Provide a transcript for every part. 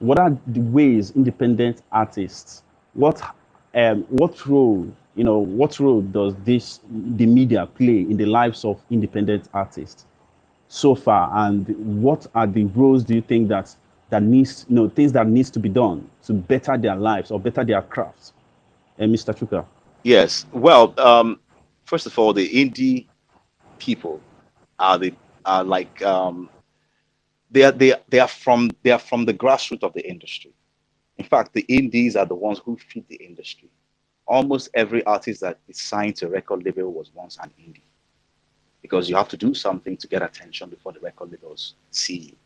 What are the ways independent artists, what what role, what role does the media play in the lives of independent artists so far, and what are the roles do you think that needs, things that needs to be done to better their lives or better their crafts? Mr. Chuka. Yes. Well, first of all, the indie people are the are like they are from the grassroots of the industry. In fact, the indies are the ones who feed the industry. Almost every artist that is signed to a record label was once an indie, because you have to do something to get attention before the record labels see you,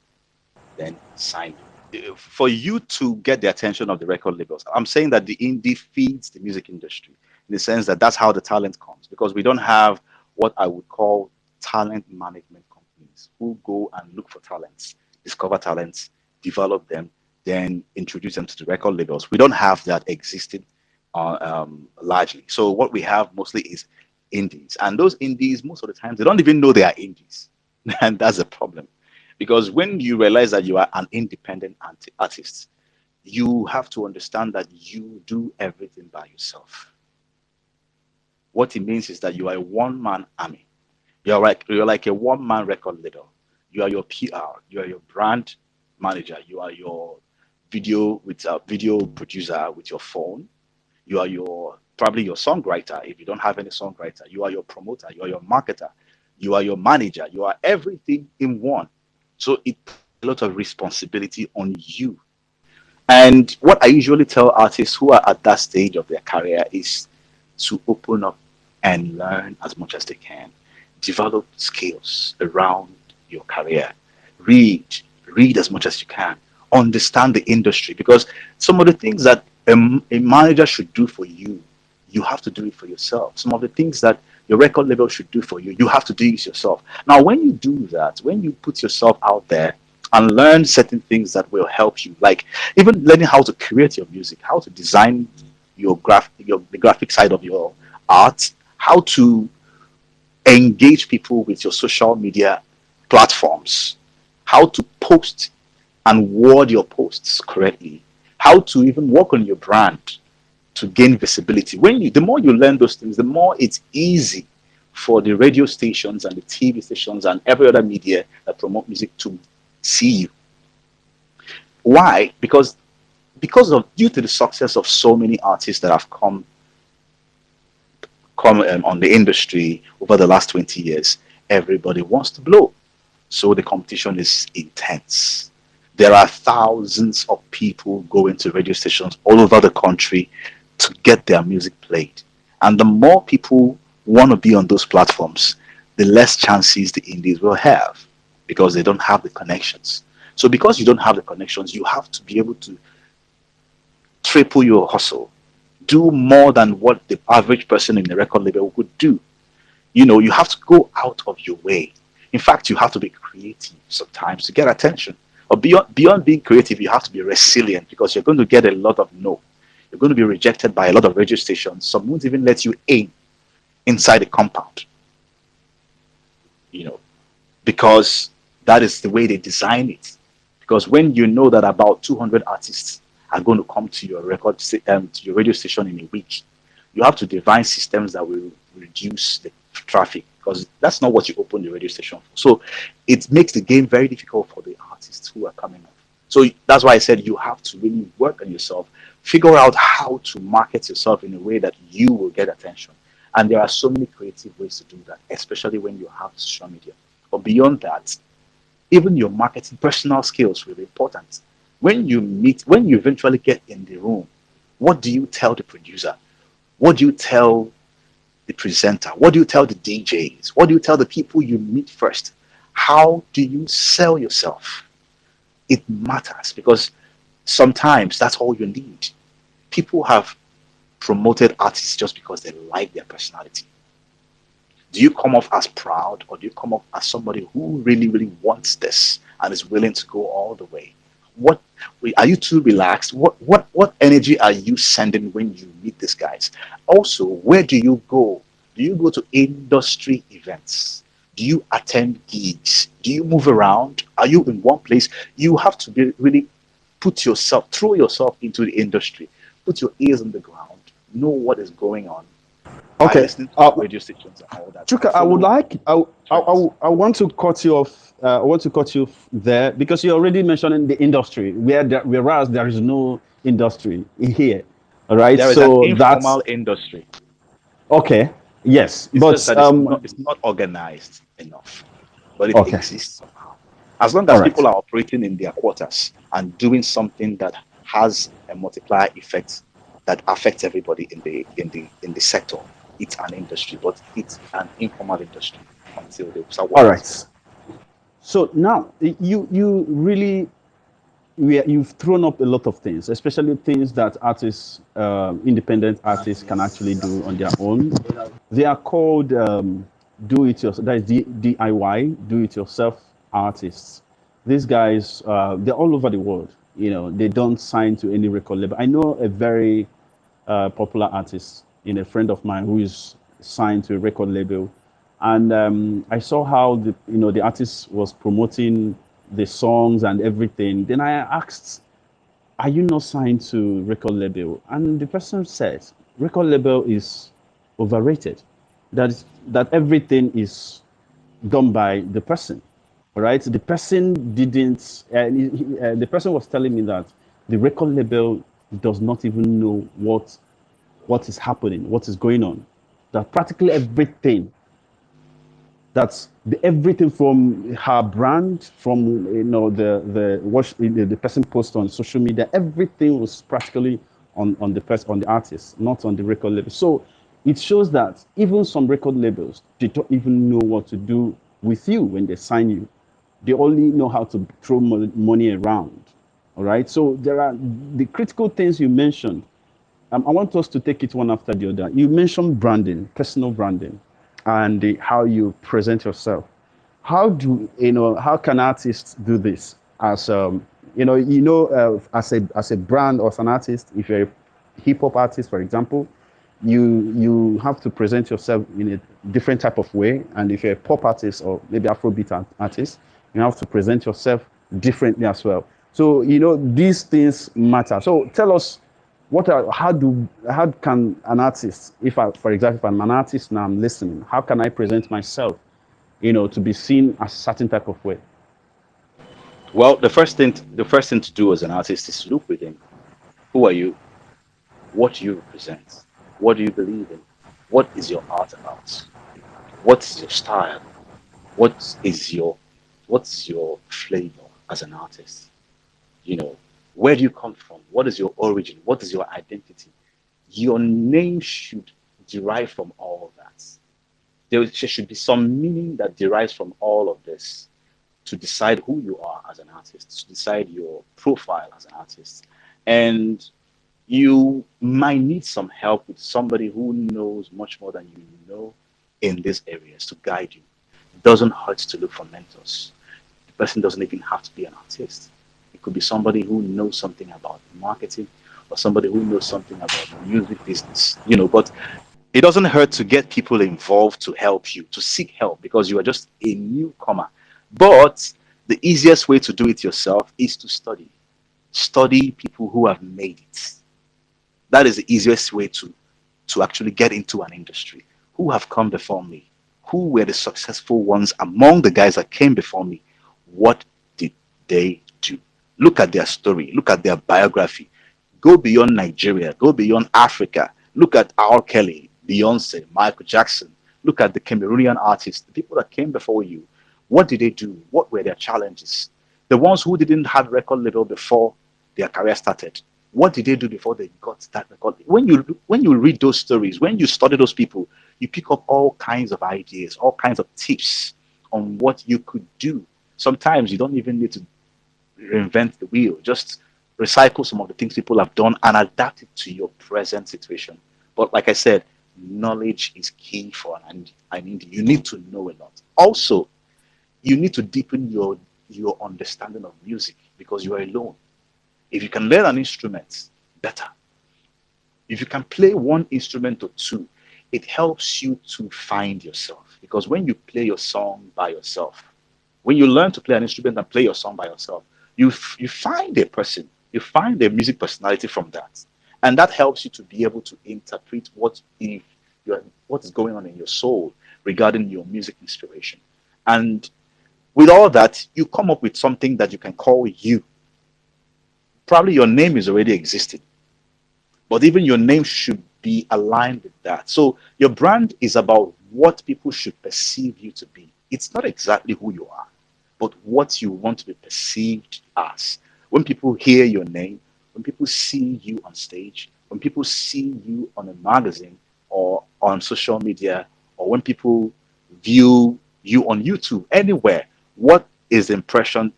then sign you. For you to get the attention of the record labels, I'm saying that the indie feeds the music industry in the sense that that's how the talent comes, because we don't have what I would call talent management companies who go and look for talents, discover talents, develop them, then introduce them to the record labels. We don't have that existing largely. So what we have mostly is indies, and those indies most of the times they don't even know they are indies, and that's a problem. Because when you realize that you are an independent artist, you have to understand that you do everything by yourself. What it means is that you are a one-man army. You're like a one-man record label. You are your PR. You are your brand manager. You are your video with a video producer with your phone. You are your probably your songwriter if you don't have any songwriter. You are your promoter. You are your marketer. You are your manager. You are everything in one. So it puts a lot of responsibility on you. And what I usually tell artists who are at that stage of their career is to open up and learn as much as they can. Develop skills around your career. Read, read as much as you can. Understand the industry, because some of the things that a manager should do for you, you have to do it for yourself. Some of the things that your record label should do for you, you have to do it yourself. Now, when you do that, when you put yourself out there and learn certain things that will help you, like even learning how to create your music, how to design the graphic side of your art, how to engage people with your social media platforms, how to post and word your posts correctly, how to even work on your brand to gain visibility. The more you learn those things, the more it's easy for the radio stations and the TV stations and every other media that promote music to see you. Why? Because of due to the success of so many artists that have come on the industry over the last 20 years, everybody wants to blow. So the competition is intense. There are thousands of people going to radio stations all over the country to get their music played. And the more people want to be on those platforms, the less chances the indies will have, because they don't have the connections. So because you don't have the connections, you have to be able to triple your hustle, do more than what the average person in the record label could do. You have to go out of your way. In fact, you have to be creative sometimes to get attention. Or beyond being creative, you have to be resilient, because you're going to get a lot of no. You're going to be rejected by a lot of radio stations. Some won't even let you in inside the compound, you know, because that is the way they design it. Because when you know that about 200 artists are going to come to your to your radio station in a week, you have to devise systems that will reduce the traffic, because that's not what you open the radio station for. So it makes the game very difficult for the artists who are coming up. So that's why I said you have to really work on yourself, figure out how to market yourself in a way that you will get attention. And there are so many creative ways to do that, especially when you have social media. But beyond that, even your marketing personal skills will be important. When you eventually get in the room, what do you tell the producer? What do you tell the presenter? What do you tell the DJs? What do you tell the people you meet first? How do you sell yourself? It matters, because sometimes that's all you need. People have promoted artists just because they like their personality. Do you come off as proud, or do you come off as somebody who really, really wants this and is willing to go all the way? What are you too relaxed? What energy are you sending when you meet these guys? Also, where do you go? Do you go to industry events? Do you attend gigs? Do you move around? Are you in one place? You have to be really throw yourself into the industry, put your ears on the ground, know what is going on by Okay. listening to radio stations and all that. Chuka, Follow trends. I want to cut you off. I want to cut you there because you're already mentioning the industry, whereas there is no industry here. All right. There is an So that's informal industry. okay. Yes, It's just but that it's not organized enough, but it okay. exists somehow. As long All as right. people are operating in their quarters and doing something that has a multiplier effect that affects everybody in the sector, it's an industry, but it's an informal industry until they start All working together. right. So now you really you've thrown up a lot of things, especially things that artists, independent artists, can actually do on their own. They are called do it yourself. That is DIY, do it yourself artists. These guys, they're all over the world. They don't sign to any record label. I know a very popular artist, a friend of mine who is signed to a record label, and I saw how the artist was promoting the songs and everything. Then I asked, "Are you not signed to record label?" And the person said, "Record label is overrated. That everything is done by the person, all right? The person didn't. The person was telling me that the record label does not even know what is happening, what is going on. That practically everything, everything from her brand, from the what the person posts on social media, everything was practically on the artist, not on the record label. So it shows that even some record labels, they don't even know what to do with you when they sign you. They only know how to throw money around. All right. So there are the critical things you mentioned. I want us to take it one after the other. You mentioned branding, personal branding, and how you present yourself. How can artists do this? As as a brand or as an artist, if you're a hip hop artist, for example, you have to present yourself in a different type of way. And if you're a pop artist or maybe Afrobeat artist, you have to present yourself differently as well. So these things matter. So tell us, how can an artist, for example, if I'm an artist now, I'm listening, how can I present myself, to be seen a certain type of way? Well, the first thing to do as an artist is to look within. Who are you? What do you represent? What do you believe in? What is your art about? What is your style? What is your what's your flavor as an artist? You know, where do you come from? What is your origin? What is your identity? Your name should derive from all of that. There should be some meaning that derives from all of this to decide who you are as an artist, to decide your profile as an artist. And you might need some help with somebody who knows much more than you know in these areas to guide you. It doesn't hurt to look for mentors. The person doesn't even have to be an artist. It could be somebody who knows something about marketing or somebody who knows something about the music business, but it doesn't hurt to get people involved to help you, to seek help because you are just a newcomer. But the easiest way to do it yourself is to study. Study people who have made it. That is the easiest way to actually get into an industry. Who have come before me? Who were the successful ones among the guys that came before me? What did they do? Look at their story. Look at their biography. Go beyond Nigeria. Go beyond Africa. Look at R. Kelly, Beyonce, Michael Jackson. Look at the Cameroonian artists, the people that came before you. What did they do? What were their challenges? The ones who didn't have record label before their career started. What did they do before they got that record? When you read those stories, when you study those people, you pick up all kinds of ideas, all kinds of tips on what you could do. Sometimes you don't even need to reinvent the wheel. Just recycle some of the things people have done and adapt it to your present situation. But like I said, knowledge is key for you need to know a lot. Also, you need to deepen your understanding of music because you are alone. If you can learn an instrument, better. If you can play one instrument or two, it helps you to find yourself. Because when you play your song by yourself, when you learn to play an instrument and play your song by yourself, you find a person You find a music personality from that. And that helps you to be able to interpret what is going on in your soul regarding your music inspiration. And with all that, you come up with something that you can call you. Probably your name is already existing, but even your name should be aligned with that. So your brand is about what people should perceive you to be. It's not exactly who you are, but what you want to be perceived as. When people hear your name, when people see you on stage, when people see you on a magazine or on social media, or when people view you on YouTube, anywhere, what is the impression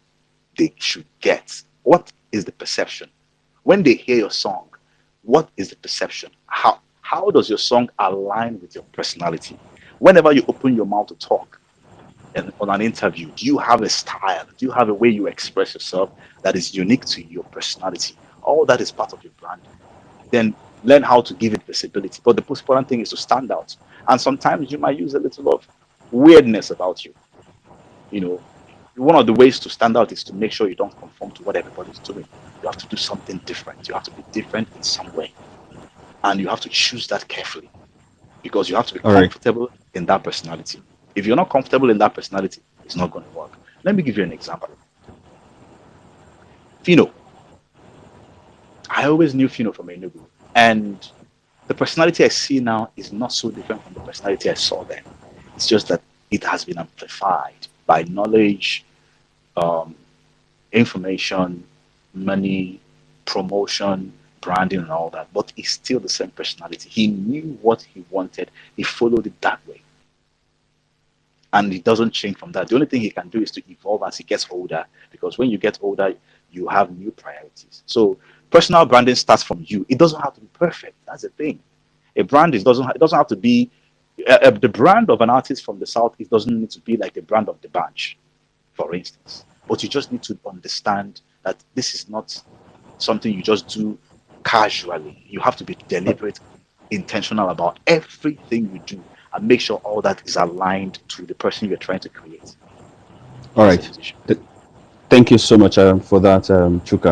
they should get? What is the perception? When they hear your song, what is the perception? How does your song align with your personality? Whenever you open your mouth to talk on an interview, do you have a style? Do you have a way you express yourself that is unique to your personality? All that is part of your brand. Then learn how to give it visibility. But the most important thing is to stand out. And sometimes you might use a little of weirdness about you. You know, one of the ways to stand out is to make sure you don't conform to what everybody's doing. You have to do something different. You have to be different in some way. And you have to choose that carefully, because you have to be All right. comfortable in that personality. If you're not comfortable in that personality, it's not going to work. Let me give you an example. Fino. I always knew Fino from Enugu. And the personality I see now is not so different from the personality I saw then. It's just that it has been amplified by knowledge, um, information, money, promotion, branding, and all that. But it's still the same personality. He knew what he wanted, he followed it that way. And it doesn't change from that. The only thing he can do is to evolve as he gets older, because when you get older, you have new priorities. So personal branding starts from you. It doesn't have to be perfect. That's the thing. A brand it doesn't have to be the brand of an artist from the south. It doesn't need to be like the brand of the bunch, for instance. But you just need to understand that this is not something you just do casually. You have to be deliberate, intentional about everything you do, and make sure all that is aligned to the person you're trying to create. All That's the right. position. Thank you so much for that, Chuka.